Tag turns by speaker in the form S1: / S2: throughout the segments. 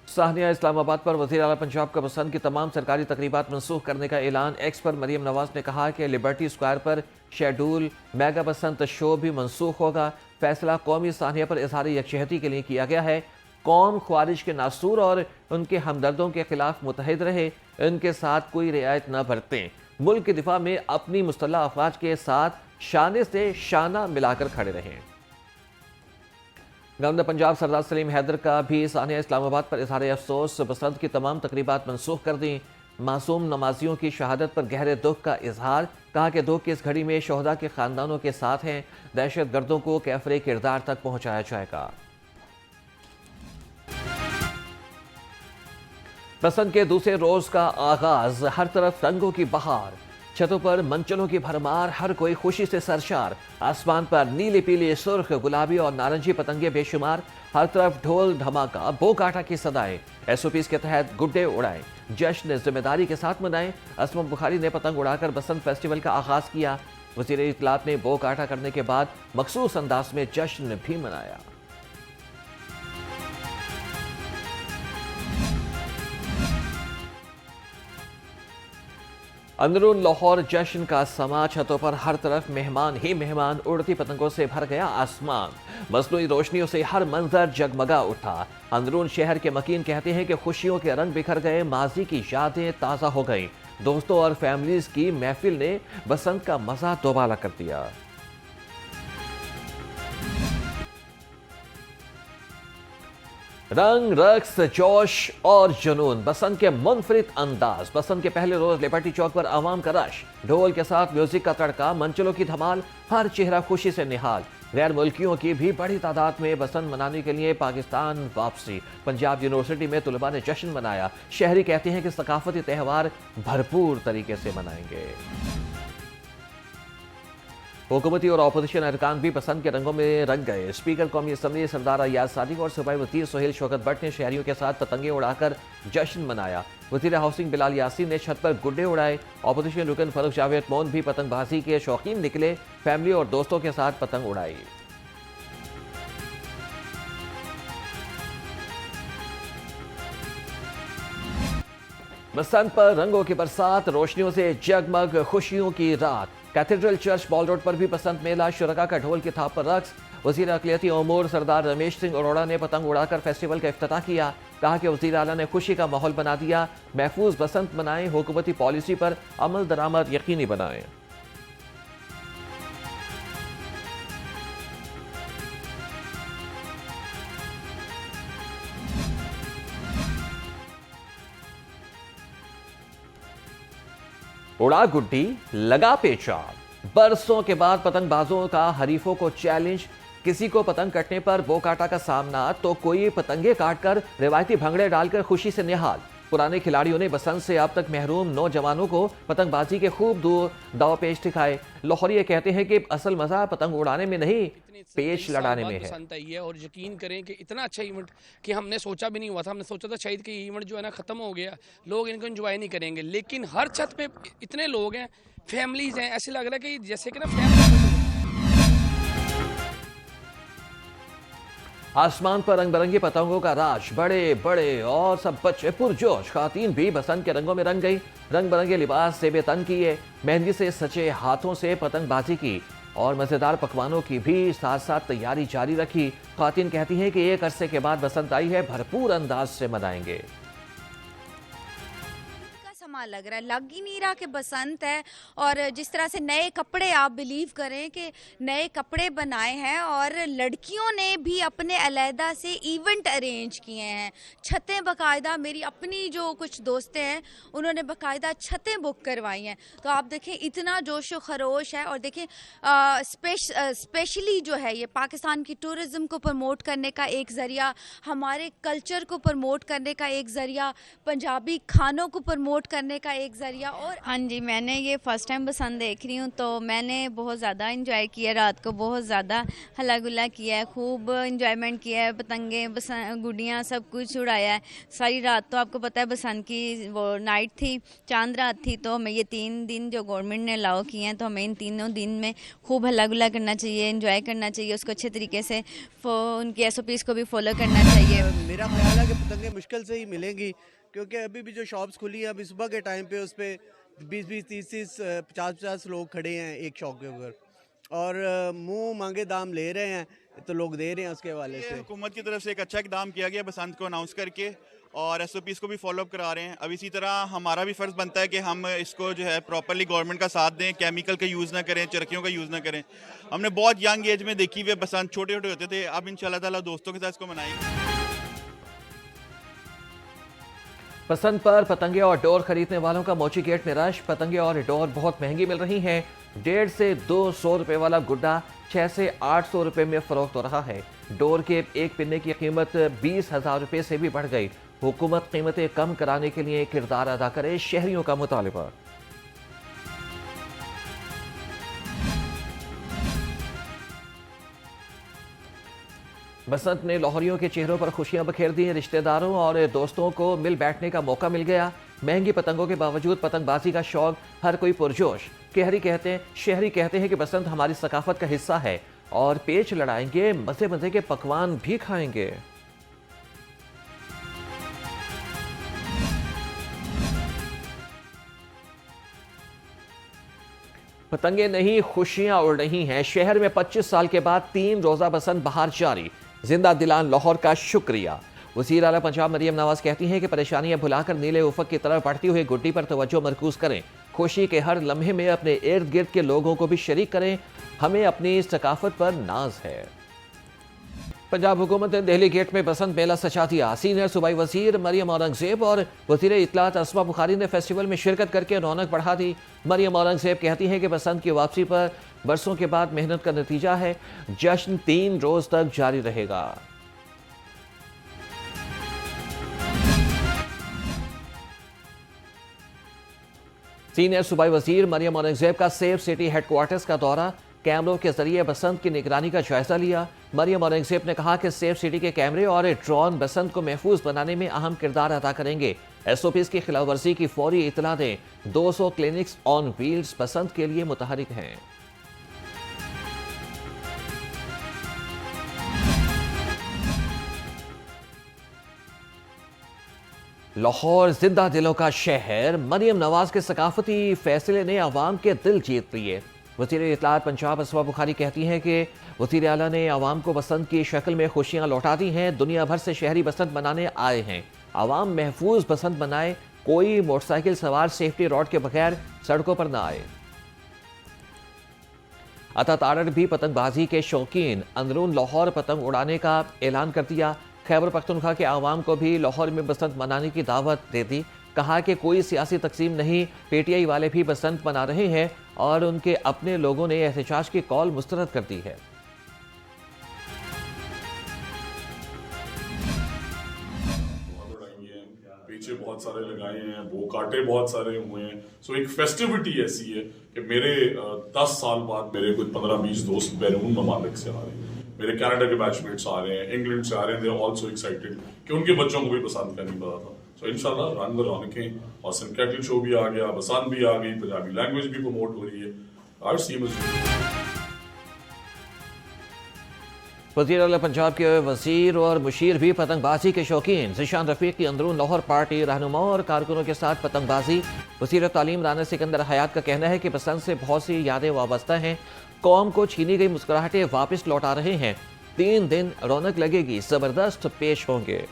S1: साहनिया इस्लामाबाद पर वज़ीर आला पंजाब का बसंत की तमाम सरकारी तकरीबात मनसूख करने का ऐलान। एक्स पर मरीम नवाज ने कहा कि लिबर्टी स्क्वायर पर शेड्यूल मेगा बसंत शो भी मनसूख होगा। फैसला कौमी साहनिया पर इजहार यकजहती के लिए किया गया है। कौम ख्वारिज के नासूर और उनके हमदर्दों के खिलाफ मुतहद रहे, इनके साथ कोई रियायत न बरतें। मुल्क के दिफा में अपनी मुस्तल्ला अफवाज के साथ शाने से शाना मिलाकर खड़े रहें। गवर्नर पंजाब सरदार सलीम हैदर का भी सानिया इस्लामाबाद पर इजहार अफसोस। बसंत की तमाम तकरीबात मनसूख कर दी। मासूम नमाजियों की शहादत पर गहरे दुख का इजहार। कहा कि दुख की इस घड़ी में शोहदा के खानदानों के साथ हैं। दहशत गर्दों को कैफरे किरदार तक पहुंचाया जाएगा। बसंत के दूसरे रोज का आगाज, हर तरफ रंगों की बहार। छतों पर मंचलों की भरमार, हर कोई खुशी से सरशार। आसमान पर नीली पीली सुर्ख गुलाबी और नारंगी पतंगे बेशुमार। हर तरफ ढोल धमाका बो काटा की सदाएं। एसओपीज के तहत गुड्डे उड़ाए, जश्न जिम्मेदारी के साथ मनाएं। असम बुखारी ने पतंग उड़ाकर बसंत फेस्टिवल का आगाज किया। वज़ीर इत्तलात ने बो काटा करने के बाद मखसूस अंदाज में जश्न भी मनाया। अंदरून लाहौर जश्न का समा। छतों पर हर तरफ मेहमान ही मेहमान, उड़ती पतंगों से भर गया आसमान। मसनूई रोशनियों से हर मंजर जगमगा उठा। अंदरून शहर के मकीन कहते हैं कि खुशियों के रंग बिखर गए, माजी की यादें ताज़ा हो गईं। दोस्तों और फैमिलीज की महफिल ने बसंत का मजा दोबारा कर दिया। रंग, रक्स, जोश और जुनून, बसंत के मुनफरिद अंदाज। बसंत के पहले रोज लिबर्टी चौक पर आवाम का रश, ढोल के साथ म्यूजिक का तड़का, मंचलों की धमाल, हर चेहरा खुशी से निहाल। गैर मुल्कियों की भी बड़ी तादाद में बसंत मनाने के लिए पाकिस्तान वापसी। पंजाब यूनिवर्सिटी में तुलबा ने जश्न मनाया। शहरी कहते हैं कि सकाफती त्यौहार भरपूर तरीके से मनाएंगे। हुकूमती और अपोजिशन अरकान भी बसंत के रंगों में रंग गए। स्पीकर कौमी असम्बली सरदार अयाज सादिक और सूबाई वज़ीर सुहेल शौकत भट्ट ने शहरियों के साथ पतंगे उड़ाकर जश्न मनाया। वज़ीर हाउसिंग बिलाल यासीन ने छत पर गुड्डे उड़ाए। अपोजिशन रुकन फरूख जावेद मोन भी पतंगबाजी के शौकीन निकले। फैमिली और दोस्तों के साथ पतंग उड़ाई। बसंत पर रंगों की बरसात, रोशनियों से जगमग खुशियों की रात। कैथेड्रल चर्च बॉल रोड पर भी बसंत मेला, शुरका का ढोल की थाप पर रक्स। वज़ीर अक़लियती उमूर सरदार रमेश सिंह अरोड़ा ने पतंग उड़ाकर फेस्टिवल का इफ्तिताह किया। कहा कि वज़ीर आला ने खुशी का माहौल बना दिया। महफूज बसंत मनाएं, हुकूमती पॉलिसी पर अमल दरामद यकीनी बनाएं। उड़ा गुड्डी, लगा पेचाब। बरसों के बाद पतंगबाजों का हरीफों को चैलेंज। किसी को पतंग कटने पर बो काटा का सामना तो कोई पतंगे काटकर रिवायती भंगड़े डालकर खुशी से निहाल। पुराने खिलाड़ियों ने बसंत से अब तक महरूम नौजवानों को पतंगबाजी के खूब दाव पेच दिखाए। लाहौरी कहते हैं कि असल मजा पतंग उड़ाने में नहीं, पेच लड़ाने में है।
S2: और यकीन करें कि इतना अच्छा इवेंट कि हमने सोचा भी नहीं हुआ था। हमने सोचा था शायद कि इवेंट जो है ना खत्म हो गया, लोग इनको एंजॉय नहीं करेंगे, लेकिन हर छत पे इतने लोग हैं, फैमिलीज हैं, ऐसे लग रहा है कि जैसे कि ना फैमिली।
S1: आसमान पर रंग बिरंगी पतंगों का राज, बड़े बड़े और सब बच्चे पुरजोश। खातीन भी बसंत के रंगों में रंग गई। रंग बिरंगे लिबास से बेतन किए, मेहंदी से सचे हाथों से पतंगबाजी की और मजेदार पकवानों की भी साथ साथ तैयारी जारी रखी। खातीन कहती हैं कि एक अरसे के बाद बसंत आई है, भरपूर अंदाज से मनाएंगे।
S3: लग रहा है, लग ही नहीं रहा कि बसंत है। और जिस तरह से नए कपड़े, आप बिलीव करें कि नए कपड़े बनाए हैं और लड़कियों ने भी अपने अलहदा से इवेंट अरेंज किए हैं। छतें बाकायदा, मेरी अपनी जो कुछ दोस्तें हैं उन्होंने बाकायदा छतें बुक करवाई हैं। तो आप देखें इतना जोश व खरोश है। और देखें स्पेशली जो है ये पाकिस्तान की टूरिज़्म को प्रमोट करने का एक ज़रिया, हमारे कल्चर को प्रमोट करने का एक ज़रिया, पंजाबी खानों को प्रमोट करने करने का एक जरिया। और
S4: हाँ जी, मैंने ये फर्स्ट टाइम बसंत देख रही हूँ, तो मैंने बहुत ज़्यादा इंजॉय किया। रात को बहुत ज़्यादा हल्ला गुल्ला किया है, खूब इंजॉयमेंट किया है, पतंगे गुड़ियाँ सब कुछ उड़ाया है सारी रात। तो आपको पता है बसंत की वो नाइट थी, चांद रात थी, तो हमें ये 3 दिन जो गवर्नमेंट ने अलाउ किए हैं, तो हमें इन तीनों दिन में खूब हल्ला गुल्ला करना चाहिए, इंजॉय करना चाहिए, उसको अच्छे तरीके से उनकी SOPs को भी फॉलो करना चाहिए।
S5: मेरा ख्याल है कि पतंगे मुश्किल से ही मिलेंगी, क्योंकि अभी भी जो शॉप्स खुली हैं अभी सुबह के टाइम पे उस पर 20-20, 30-30, 50-50 लोग खड़े हैं एक शॉप के ऊपर, और मुंह मांगे दाम ले रहे हैं, तो लोग दे रहे हैं उसके हवाले से।
S6: हुकूमत की तरफ से एक अच्छा इकदाम किया गया बसंत को अनाउंस करके, और SOPs को भी फॉलो अप करा रहे हैं। अब इसी तरह हमारा भी फ़र्ज़ बनता है कि हम इसको जो है प्रॉपरली गवर्नमेंट का साथ दें, केमिकल का यूज़ ना करें, चरखियों का यूज़ ना करें। हमने बहुत यंग एज में देखी हुई बसंत, छोटे छोटे होते थे, अब इंशाल्लाह ताला दोस्तों के साथ इसको मनाएंगे।
S1: बसंत पर पतंगे और डोर खरीदने वालों का मोची गेट में रश। पतंगे और डोर बहुत महंगी मिल रही हैं। 150 से 200 रुपए वाला गुड्डा 600 से 800 रुपए में फरोख्त हो रहा है। डोर के एक पिन्ने की कीमत 20,000 रुपए से भी बढ़ गई। हुकूमत कीमतें कम कराने के लिए किरदार अदा करे, शहरियों का मुतालिबा। बसंत ने लाहौरियों के चेहरों पर खुशियां बखेर दी। रिश्तेदारों और दोस्तों को मिल बैठने का मौका मिल गया। महंगी पतंगों के बावजूद पतंगबाजी का शौक हर कोई पुरजोश। शहरी कहते हैं कि बसंत हमारी सकाफत का हिस्सा है और पेच लड़ाएंगे, मजे मजे के पकवान भी खाएंगे। पतंगे नहीं, खुशियां उड़ रही हैं। शहर में 25 साल के बाद 3 रोजा बसंत बहार जारी। जिंदा दिलान लाहौर का शुक्रिया। वज़ीर आला पंजाब मरियम नवाज कहती हैं कि परेशानियां भुलाकर नीले उफक की तरफ बढ़ती हुई गुड्डी पर तवज्जो मरकूज करें। खुशी के हर लम्हे में अपने इर्द गिर्द के लोगों को भी शरीक करें। हमें अपनी सकाफत पर नाज है। पंजाब हुकूमत ने दिल्ली गेट में बसंत मेला सजा दिया। सीनियर सूबाई वजीर मरियम औरंगजेब और वजीर इत्तलात अस्मा बुखारी ने फेस्टिवल में शिरकत करके रौनक बढ़ा दी। मरियम औरंगजेब कहती हैं कि बसंत की वापसी पर बरसों के बाद मेहनत का नतीजा है। जश्न 3 रोज तक जारी रहेगा। सीनियर सूबाई वजीर मरियम औरंगजेब का सेफ सिटी हेडक्वार्टर्स का दौरा। कैमरों के जरिए बसंत की निगरानी का जायजा लिया। मरियम औरंगजेब ने कहा कि सेफ सिटी के कैमरे और ड्रोन बसंत को महफूज बनाने में अहम किरदार अदा करेंगे। SOPs की खिलाफ वर्जी की फौरी इतला दें। 200 क्लिनिक्स ऑन व्हील्स बसंत के लिए मुतहरिक हैं। लाहौर जिंदा दिलों का शहर। मरियम नवाज के सकाफती फैसले ने अवाम के दिल जीत लिए। वज़ीर इत्तलात पंजाब अस्मा बुखारी कहती हैं कि वज़ीर आला ने अवाम को बसंत की शक्ल में खुशियां लौटा दी हैं। दुनिया भर से शहरी बसंत मनाने आए हैं। अवाम महफूज बसंत मनाए। कोई मोटरसाइकिल सवार सेफ्टी रॉड के बगैर सड़कों पर ना आए। अता तारड़ भी पतंगबाजी के शौकीन। अंदरून लाहौर पतंग उड़ाने का ऐलान कर दिया। खैबर पख्तूनख्वा के आवाम को भी लाहौर में बसंत मनाने की दावत दे दी। कहा कि कोई सियासी तकसीम नहीं, PTI वाले भी बसंत मना रहे हैं और उनके अपने लोगों ने एहतजाज की कॉल मुस्तरद कर दी है।
S7: पीछे बहुत सारे लगाए हैं, वो कांटे बहुत सारे हुए हैं। सो एक फेस्टिविटी ऐसी है कि मेरे 10 साल बाद मेरे कुछ 15-20 दोस्त बैरून ममालिक से आ रहे हैं। मेरे कनाडा के बैचमेट्स आ रहे हैं, इंग्लैंड से आ रहे हैं। दे आर आल्सो एक्साइटेड कि उनके बच्चों को भी बसंत का नहीं पता था। सो इंशाल्लाह रंग रौनकें, और कैटल शो भी आ गया, बसंत भी आ गई, पंजाबी लैंग्वेज भी प्रमोट हो रही है। आज
S1: वज़ीर आला पंजाब के वज़ीर और मुशीर भी पतंगबाजी के शौकीन। ज़िशान रफ़ीक की अंदरून लाहौर पार्टी रहनुमाओं और कारकुनों के साथ पतंगबाजी। वज़ीर तालीम राना सिकंदर हयात का कहना है कि बसंत से बहुत सी यादें वाबस्ता हैं। कौम को छीनी गई मुस्कुराहटें वापस लौटा रहे हैं। 3 दिन रौनक लगेगी, जबरदस्त पेश होंगे।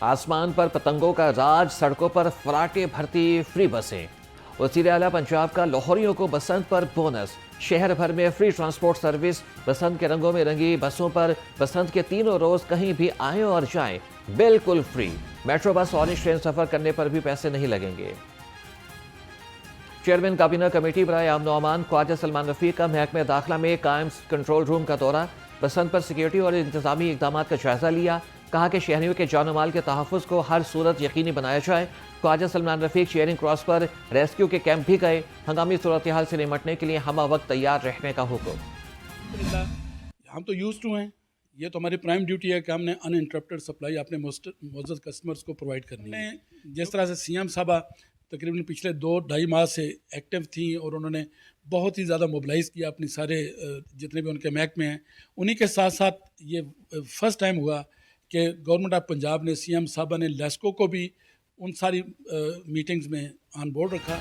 S1: आसमान पर पतंगों का राज, सड़कों पर फराटे भरती फ्री बसें। वज़ीर आला पंजाब का लाहौरियों को बसंत पर बोनस। शहर भर में फ्री ट्रांसपोर्ट सर्विस। बसंत के रंगों में रंगी बसों पर बसंत के 3 रोज कहीं भी आए और जाएं, बिल्कुल free. Metro bus orange train सफर करने पर भी पैसे नहीं लगेंगे। चेयरमैन काबीना कमेटी बराए अमन व अमान ख्वाजा सलमान रफीक का महकमे दाखिला में कायम कंट्रोल रूम का दौरा, बसंत पर सिक्योरिटी और इंतजामी इकदाम का जायजा लिया। कहा कि शहरियों के जान माल के तहफ़्फ़ुज़ को हर सूरत यकीनी बनाया जाए। ख्वाजा सलमान रफीक शेयरिंग क्रॉस पर रेस्क्यू के कैंप भी गए। हंगामी सूरत हाल से निमटने के लिए हमा वक्त तैयार रहने का हुक्म।
S8: हम तो यूज़ टू हैं, ये तो हमारी प्राइम ड्यूटी है कि हमने अनइंटरप्टेड सप्लाई अपने मोअज़्ज़ज़ कस्टमर्स को प्रोवाइड करनी है। जिस तरह से सीएम साहबा तकरीबन पिछले 2-2.5 माह से एक्टिव थी और उन्होंने बहुत ही ज़्यादा मोबिलाइज़ किया अपनी सारे जितने भी उनके महकमे हैं, उन्हीं के साथ साथ ये फर्स्ट टाइम हुआ कि गवर्नमेंट ऑफ पंजाब ने सीएम साहबा ने लेस्को को भी उन सारी मीटिंग्स में ऑन बोर्ड रखा।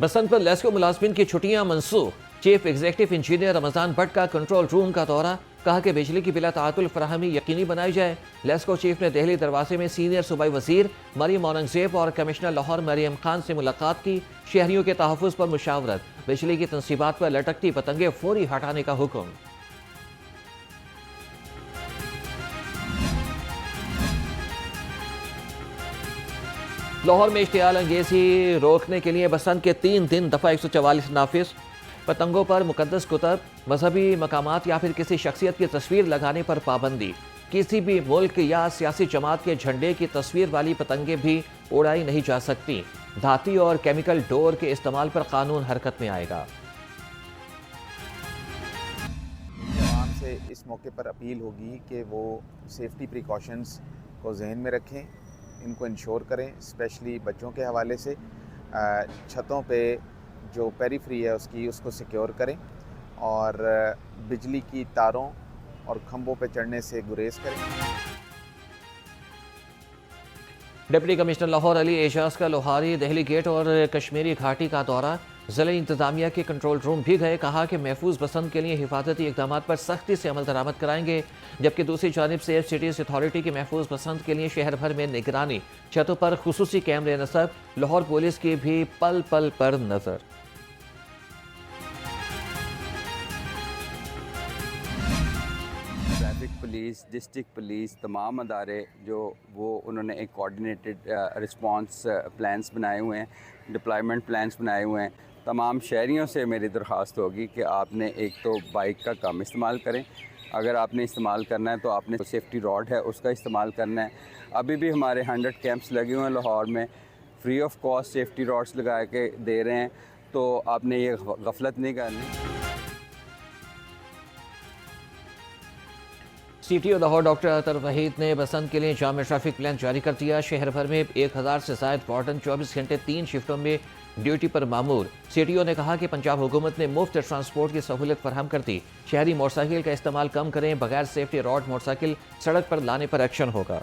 S1: बसंत पर लेस्को मुलाजमिन की छुट्टियां मंसूख, chief executive engineer Ramzan Bhatt का कंट्रोल रूम का दौरा। कहा कि बिजली की बिला तातुल फराहमी यकीनी बनाई जाए। लेस्को चीफ ने दिल्ली दरवाजे में सीनियर सूबाई वजीर मरियम औरंगजेब और कमिश्नर लाहौर मरियम खान से मुलाकात की। शहरियों के तहफ़्फ़ुज़ पर मुशावरत, बिजली की तनसीबात पर लटकती पतंगे फौरी हटाने का हुक्म। लाहौर में इश्तियाल अंगेजी रोकने के लिए बसंत के 3 दिन दफ़ा 144 नाफिज। पतंगों पर मुकद्दस कुतब, मजहबी मकामात या फिर किसी शख्सियत की तस्वीर लगाने पर पाबंदी। किसी भी मुल्क या सियासी जमात के झंडे की तस्वीर वाली पतंगे भी उड़ाई नहीं जा सकती। धाती और केमिकल डोर के इस्तेमाल पर कानून हरकत में आएगा।
S9: आवाम से इस मौके पर अपील होगी कि वो सेफ्टी प्रिकॉशंस को जहन में रखें, इनको इंश्योर करें, स्पेशली बच्चों के हवाले से छतों पे जो पेरीफ्री है उसको सिक्योर करें और बिजली की तारों और खंभों पे चढ़ने से गुरेज करें।
S1: डिप्टी कमिश्नर लाहौर अली एजाज का लोहारी, दहली गेट और कश्मीरी घाटी का दौरा। ज़िला इंतजामिया के कंट्रोल रूम भी गए। कहा कि महफूज बसंत के लिए हिफाजती इकदाम पर सख्ती से अमल दरामद कराएंगे। जबकि दूसरी जानिब सेफ सिटीज़ अथॉरिटी की महफूज बसंत के लिए शहर भर में निगरानी, छतों पर खुसूसी कैमरे नस्ब। लाहौर पुलिस की भी पल पल पर नजर।
S10: ट्रैफिक पुलिस, डिस्ट्रिक्ट पुलिस, तमाम अदारे जो वो उन्होंने एक कोऑर्डिनेटेड रिस्पांस प्लान्स बनाए हुए हैं, डिप्लॉयमेंट प्लान्स बनाए हुए हैं। तमाम शहरियों से मेरी दरख्वास्त होगी कि आपने एक तो बाइक का कम इस्तेमाल करें, अगर आपने इस्तेमाल करना है तो आपने सेफ्टी रॉड है उसका इस्तेमाल करना है। अभी भी हमारे 100 कैंप्स लगे हुए हैं लाहौर में, free of cost safety rods लगा के दे रहे हैं, तो आपने ये गफलत नहीं करनी।
S1: CTO लाहौर डॉक्टर अतर वहीद ने बसंत के लिए जाम ट्रैफिक प्लान जारी कर दिया। शहर भर में 1000 से ज़ायद वार्डन 24 घंटे 3 शिफ्टों में ड्यूटी पर मामूर। CTO ने कहा कि पंजाब हुकूमत ने मुफ्त ट्रांसपोर्ट की सहूलत फराहम कर दी। शहरी मोटरसाइकिल का इस्तेमाल कम करें, बगैर सेफ्टी रॉड मोटरसाइकिल सड़क पर लाने पर एक्शन होगा।